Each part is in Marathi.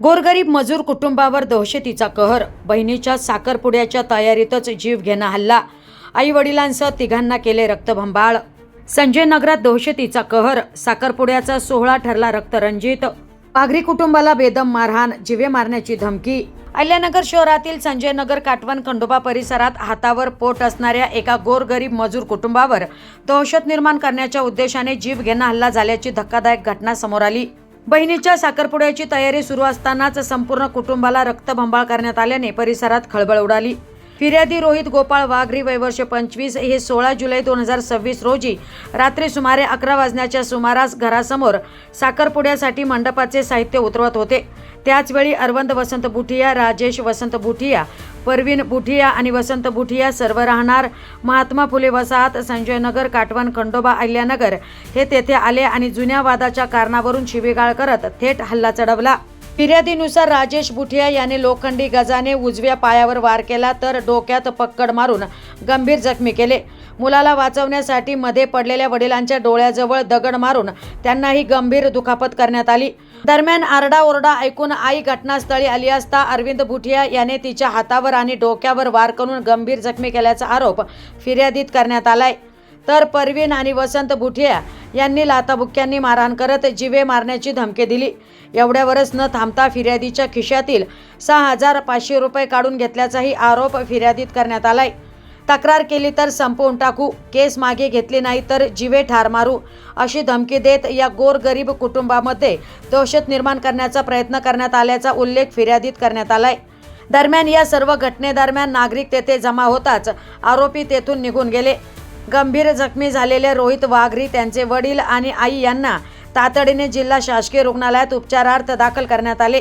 गोरगरीब मजूर कुटुंबावर दहशतीचा कहर. बहिणीच्या साखरपुड्याच्या तयारीतच जीव घेणा हल्ला. आई वडिलांसह तिघांना केले रक्तबंबाळ. संजय नगरात दहशतीचा कहर. साखरपुड्याचा सोहळा ठरला रक्तरंजित. वाघरी कुटुंबाला बेदम मारहाण, जीवे मारण्याची धमकी. अहिल्यानगर शहरातील संजय नगर काटवण खंडोबा परिसरात हातावर पोट असणाऱ्या एका गोरगरीब मजूर कुटुंबावर दहशत निर्माण करण्याच्या उद्देशाने जीव घेणा हल्ला झाल्याची धक्कादायक घटना समोर आली. बहिणीच्या साखरपुड्याची तयारी सुरू असतानाच संपूर्ण कुटुंबाला रक्तबंबाळ करण्यात आल्याने परिसरात खळबळ उडाली. फिर्यादी रोहित गोपाळ वाघरी, वय वर्ष 25, हे 16 जुलै 2026 रोजी रात्री सुमारे 11 वाजण्याच्या सुमारास घरासमोर साखरपुड्यासाठी मंडपाचे साहित्य उतरवत होते. त्याचवेळी अरविंद वसंत बुटिया, राजेश वसंत बुटिया, परवीन बुटिया आणि वसंत बुटिया सर्व राहणार महात्मा फुले वसाहत, संजय नगर, काटवण खंडोबा, अहिल्यानगर हे तेथे आले आणि जुन्या वादाच्या कारणावरून शिवीगाळ करत थेट हल्ला चढवला. फिर्यादीनुसार राजेश बुटिया याने लोखंडी गजाने उजव्या पायावर वार केला तर डोक्यात पक्कड मारून गंभीर जखमी केले. मुलाला वाचवण्यासाठी मध्ये पडलेल्या वडिलांच्या डोळ्याजवळ दगड मारून त्यांनाही गंभीर दुखापत करण्यात आली. दरम्यान आरडाओरडा ऐकून आई घटनास्थळी आली असता अरविंद बुटिया याने तिच्या हातावर आणि डोक्यावर वार करून गंभीर जखमी केल्याचा आरोप फिर्यादीत करण्यात आलाय. तर परवीन आणि वसंत बुटिया यांनी लाथाबुक्क्यांनी मारहाण करत जीवे मारण्याची धमकी दिली. एवढ्यावरच न थांबता फिर्यादीच्या खिशातील 6,500 रुपये काढून घेतल्याचाही आरोप फिर्यादीत करण्यात आलाय. तक्रार केली तर संपवून टाकू, केस मागे घेतली नाही तर जीवे ठार मारू, अशी धमकी देत या गोरगरीब कुटुंबामध्ये दहशत निर्माण करण्याचा प्रयत्न करण्यात आल्याचा उल्लेख फिर्यादीत करण्यात आलाय. दरम्यान या सर्व घटनेदरम्यान नागरिक तेथे जमा होताच आरोपी तेथून निघून गेले. गंभीर जखमी झालेले रोहित वाघरी, त्यांचे वडील आणि आई यांना तातडीने जिल्हा शासकीय रुग्णालयात उपचारार्थ दाखल करण्यात आले.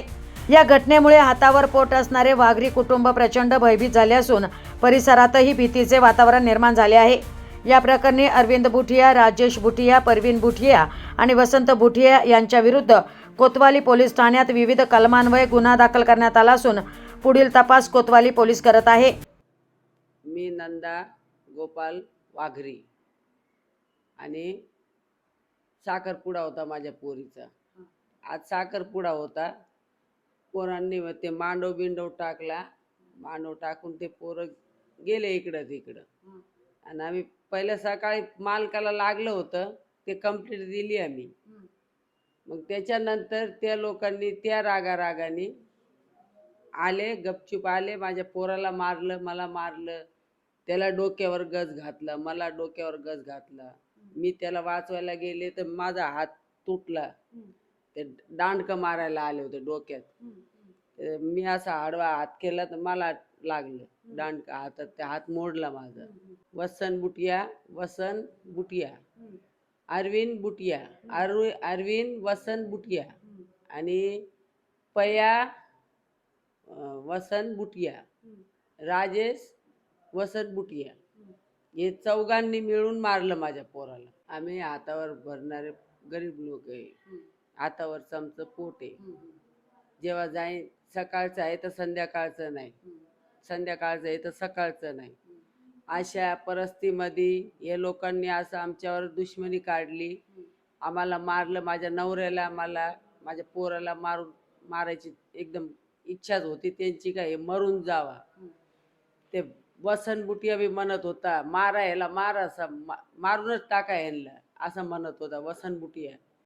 या घटनेमुळे हातावर पोट असणारे वाघरी कुटुंब प्रचंड भयभीत झाले असून परिसरातही भीतीचे वातावरण निर्माण झाले आहे. या प्रकरणी अरविंद बुटिया, राजेश बुटिया, परवीन बुटिया आणि वसंत बुटिया यांच्या विरुद्ध कोतवाली पोलीस ठाण्यात विविध कलमान्वये गुन्हा दाखल करण्यात आला असून पुढील तपास कोतवाली पोलीस करत आहे. मी नंदा गोपाल वाघरी आणि साखरपुडा होता माझ्या पोरीचा. आज साखरपुडा होता. पोरांनी ते मांडव बिंडव टाकला. मांडव टाकून ते पोरं गेले इकडं तिकडं. आणि आम्ही पहिल्या सकाळी मालकाला लागलं होतं ते कंप्लीट दिली आम्ही. मग त्याच्यानंतर त्या लोकांनी त्या रागाने आले, गपचूप आले, माझ्या पोराला मारलं, मला मारलं, त्याला डोक्यावर गज घातला, मला डोक्यावर गज घातला. मी त्याला वाचवायला गेले तर माझा हात तुटला. ते दांडकं मारायला आले होते डोक्यात. मी असा आडवा हात केला तर मला लागलं दांडकं हातात, त्या हात मोडला माझा. वसंत बुटिया, अरविंद बुटिया, अरविंद वसंत बुटिया आणि पया वसंत बुटिया, राजेश वसंत बुटिया, हे चौघांनी मिळून मारलं माझ्या पोराला. आम्ही हातावर भरणारे गरीब लोक आहे. हातावरचं आमचं पोट आहे. जेव्हा जाईन सकाळचं आहे तर संध्याकाळचं नाही, संध्याकाळचं आहे तर सकाळचं नाही. अशा परिस्थितीमध्ये या लोकांनी असं आमच्यावर दुश्मनी काढली, आम्हाला मारलं. माझ्या नवऱ्याला, मला, माझ्या पोराला मारायची एकदम इच्छाच होती त्यांची, काय मरून जावा. ते वसंत बुटिया बी म्हणत होता मारा ह्याला, मारा, मारूनच टाका ह्यांना, असं म्हणत होता वसंत बुटिया.